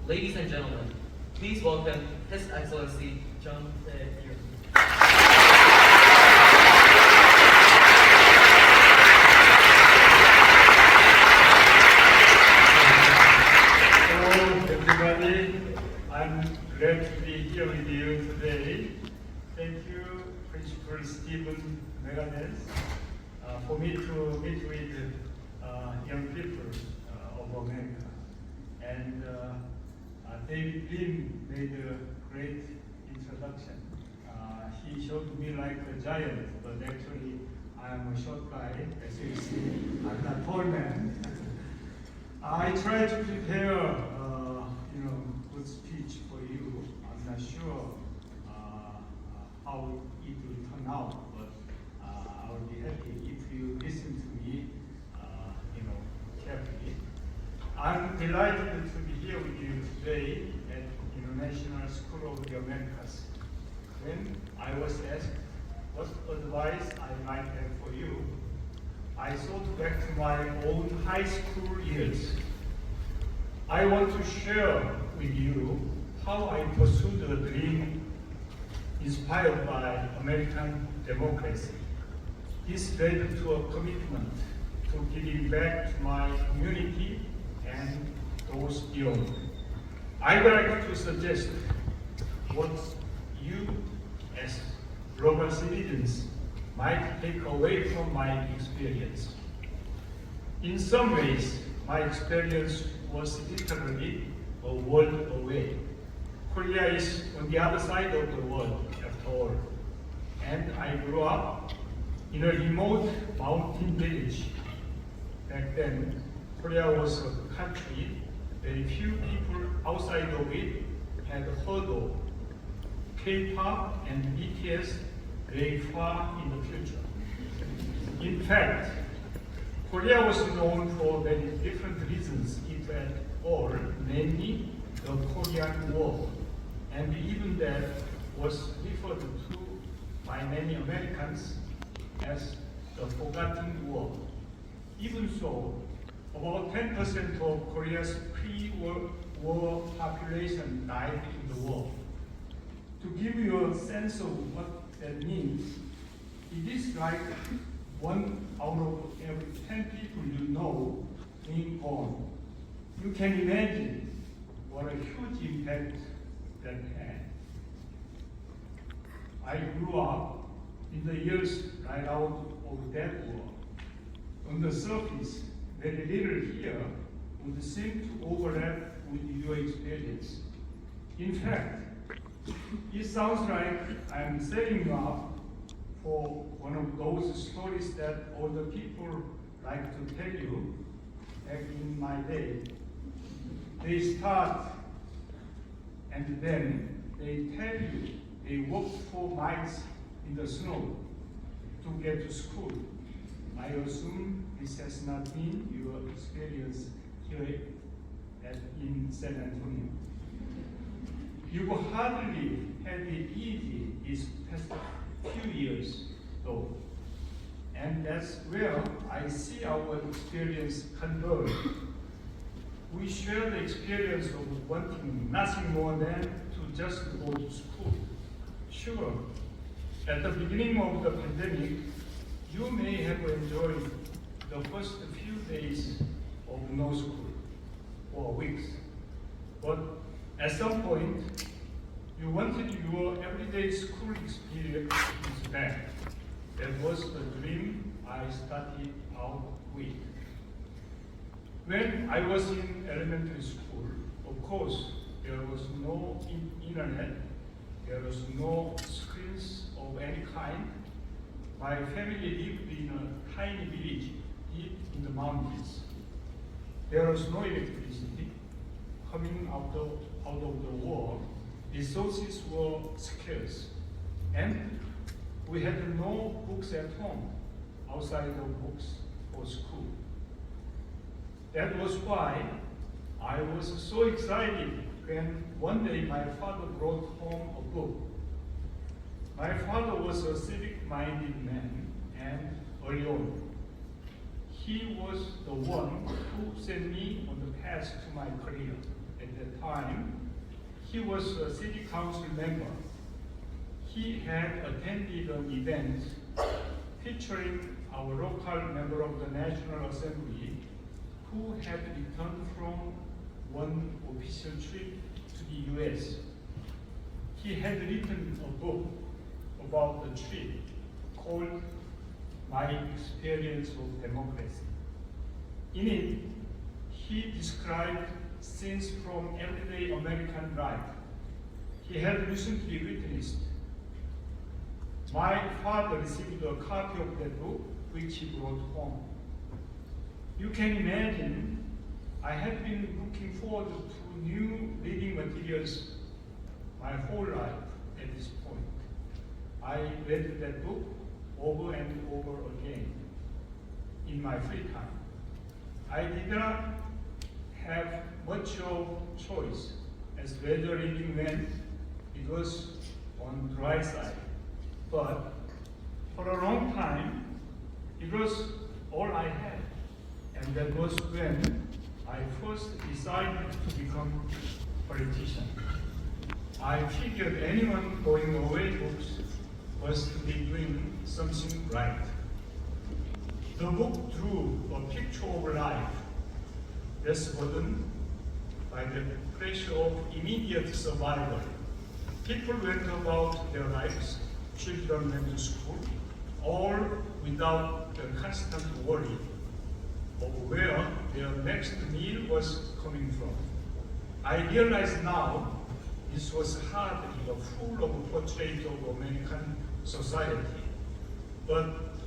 Ladies and gentlemen, please welcome His Excellency Chung. Everybody, I'm glad to be here with you today. Thank you, Principal Stephen Megadeth, for me to meet with young people of America. And David Lim made a great introduction. He showed me like a giant, but actually I am a short guy, as you see. I'm not tall man. I try to prepare good speech for you. I'm not sure how it will turn out, but I will be happy if you listen to me, carefully. I'm delighted to be here with you today at International School of the Americas. When I was asked what advice I might have for you, I thought back to my own high school years. I want to share with you how I pursued a dream inspired by American democracy. This led to a commitment to giving back to my community and those beyond. I would like to suggest what you as global citizens might take away from my experience. In some ways, my experience was literally a world away. Korea is on the other side of the world, after all. And I grew up in a remote mountain village. Back then, Korea was a country very few people outside of it had heard of. K-pop and BTS very far in the future. In fact, Korea was known for many different reasons, if at all, namely the Korean War. And even that was referred to by many Americans as the Forgotten War. Even so, about 10% of Korea's pre-war population died in the war. To give you a sense of what that means, it is like 1 out of every 10 people you know being born. You can imagine what a huge impact that had. I grew up in the years right out of that war. On the surface, very little here would seem to overlap with your experience. In fact, it sounds like I'm setting up for one of those stories that older people like to tell you. Back in my day, they start and then they tell you they walked 4 miles in the snow to get to school. I assume this has not been your experience here in San Antonio. You hardly had it easy these past few years, though. And that's where I see our experience converge. We share the experience of wanting nothing more than to just go to school. Sure, at the beginning of the pandemic, you may have enjoyed the first few days of no school, or weeks. But at some point, you wanted your everyday school experience back. That was the dream I started out with. When I was in elementary school, of course, there was no internet, there was no screens of any kind. My family lived in a tiny village deep in the mountains. There was no electricity. Coming out of the war, resources were scarce, and we had no books at home outside of books for school. That was why I was so excited when one day my father brought home a book. My father was a civic-minded man, and early on, he was the one who set me on the path to my career at that time. He was a city council member. He had attended an event featuring our local member of the National Assembly who had returned from one official trip to the US. He had written a book about the trip called My Experience of Democracy. In it, he described scenes from everyday American life he had recently witnessed. My father received a copy of that book, which he brought home. You can imagine, I had been looking forward to new reading materials my whole life at this point. I read that book over and over again in my free time. I did not have much of choice as whether reading when it was on dry side. But for a long time, it was all I had. And that was when I first decided to become a politician. I figured anyone going away books was to be doing something right. The book drew a picture of life that's burdened by the pressure of immediate survival. People went about their lives, children went to school, all without the constant worry of where their next meal was coming from. I realize now this was hardly a full of portrait of American society, but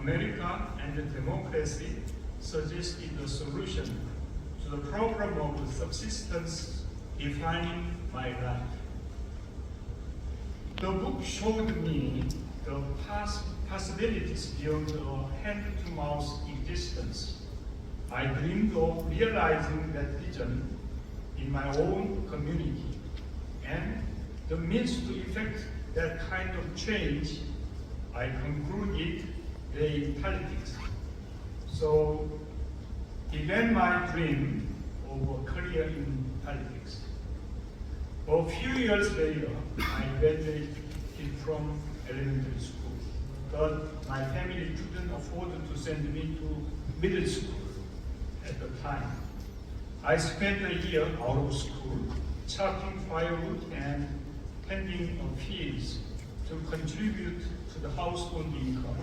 America and the democracy suggested a solution to the problem of subsistence defining my life. The book showed me the possibilities beyond a hand-to-mouth existence. I dreamed of realizing that vision in my own community, and the means to effect that kind of change, I concluded, lay in politics. So began my dream of a career in politics. A few years later, I graduated from elementary school, but my family couldn't afford to send me to middle school at the time. I spent a year out of school chopping firewood and tending fields to contribute to the household income.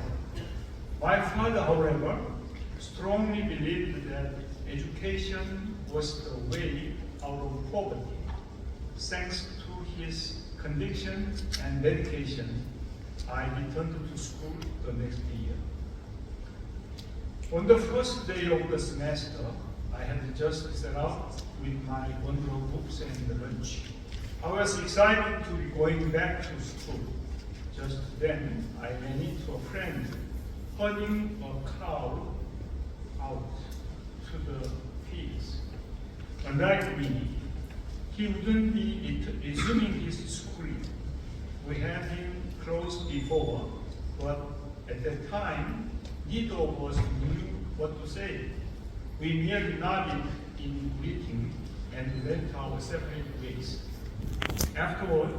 My father, however, strongly believed that education was the way out of poverty. Thanks to his conviction and dedication, I returned to school the next year. On the first day of the semester, I had just set out with my bundle of books and lunch. I was excited to be going back to school. Just then, I ran into a friend herding a cow out to the fields. Unlike me, he wouldn't be resuming his schooling. We had been close before, but at that time, neither of us knew what to say. We merely nodded in greeting and went our separate ways. Afterward,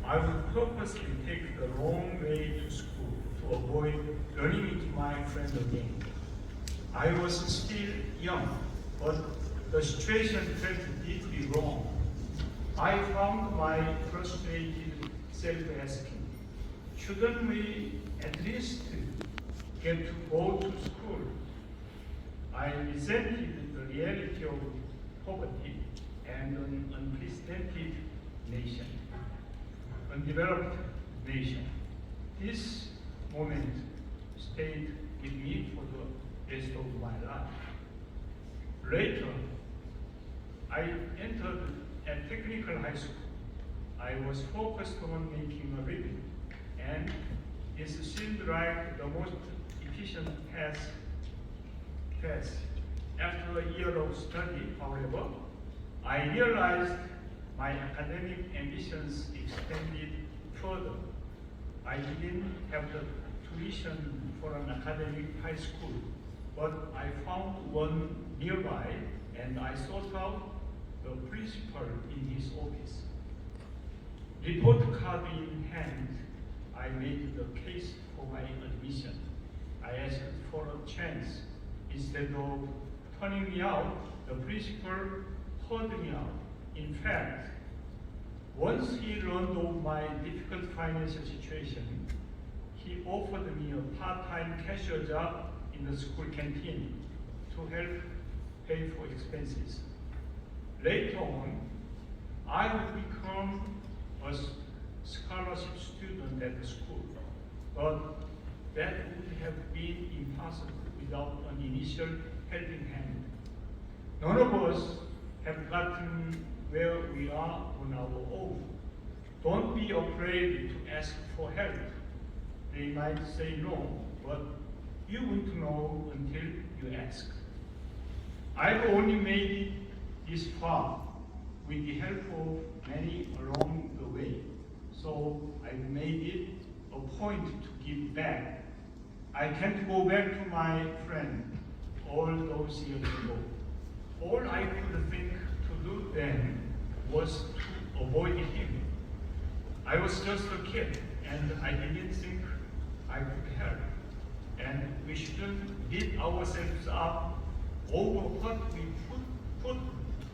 I would purposely take the long way to school to avoid running into my friend again. I was still young, but the situation felt deeply wrong. I found my frustrated self asking, shouldn't we at least get to go to school? I resented the reality of poverty and an unprecedented nation, undeveloped nation. This moment stayed with me for the rest of my life. Later, I entered a technical high school. I was focused on making a living, and it seemed like the most efficient path. After a year of study, however, I realized my academic ambitions extended further. I didn't have the tuition for an academic high school, but I found one nearby, and I sought out the principal in his office. Report card in hand, I made the case for my admission. I asked for a chance. Instead of turning me out, the principal heard me out. In fact, once he learned of my difficult financial situation, he offered me a part-time cashier job in the school canteen to help pay for expenses. Later on, I would become a scholarship student at the school, but that would have been impossible without an initial helping hand. None of us have gotten where we are on our own. Don't be afraid to ask for help. They might say no, but you won't know until you ask. I've only made it this far with the help of many along the way. So I've made it a point to give back. I can't go back to my friend all those years ago. All I could think to do then was to avoid him. I was just a kid and I didn't think I could help. And we shouldn't beat ourselves up over what we could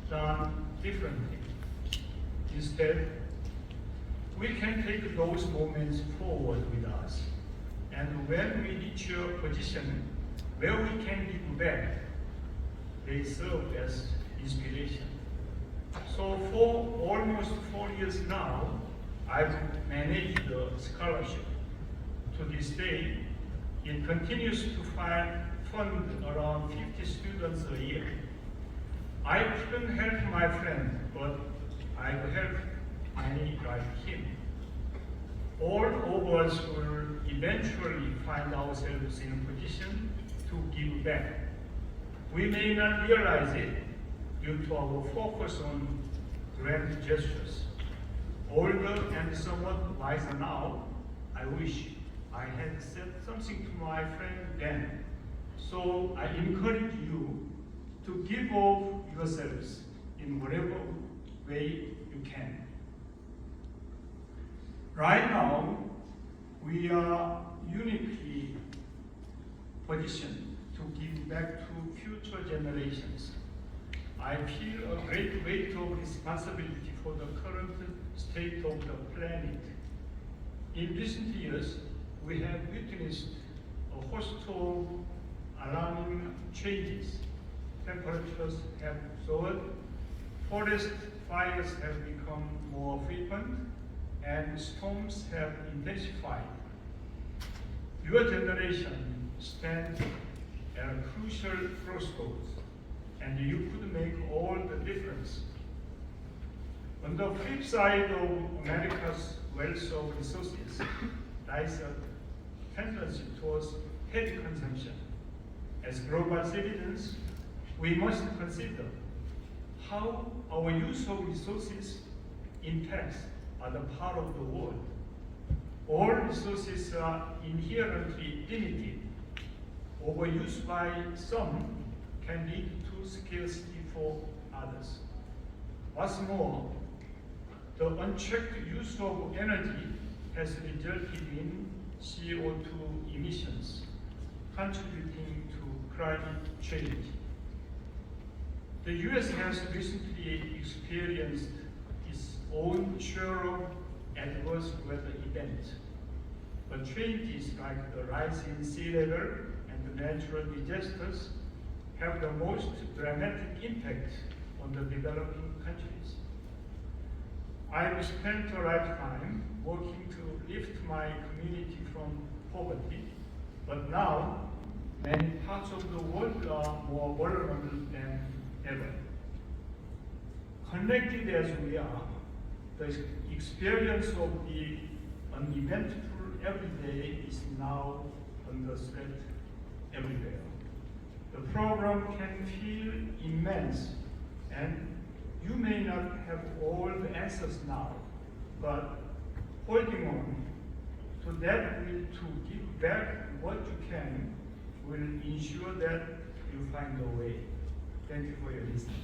done differently. Instead, we can take those moments forward with us. And when we reach a position where we can give back, they serve as inspiration. So for almost 4 years now, I've managed the scholarship. To this day, it continues to fund around 50 students a year. I couldn't help my friend, but I've helped many like him. All of us will eventually find ourselves in a position to give back. We may not realize it due to our focus on grand gestures. Older and somewhat wiser now, I wish I had said something to my friend then. So I encourage you to give of yourselves in whatever way you can. Right now, we are uniquely positioned to give back to future generations. I feel a great weight of responsibility for the current state of the planet. In recent years, we have witnessed a host of alarming changes. Temperatures have soared, forest fires have become more frequent, and storms have intensified. Your generation stands at a crucial crossroads, and you could make all the difference. On the flip side of America's wealth of resources lies a tendency towards heavy consumption. As global citizens, we must consider how our use of resources impacts other part of the world. All resources are inherently limited. Overuse by some can lead to scarcity for others. What's more, the unchecked use of energy has resulted in CO2 emissions, contributing to climate change. The US has recently experienced its own share of adverse weather events. But changes like the rise in sea level and the natural disasters have the most dramatic impact on the developing countries. I've spent a lifetime working to lift my community from poverty, but now many parts of the world are more vulnerable than ever. Connected as we are, the experience of the uneventful everyday is now under threat everywhere. The program can feel immense, and you may not have all the answers now, but holding on to that will to give back what you can will ensure that you find a way. Thank you for your listening.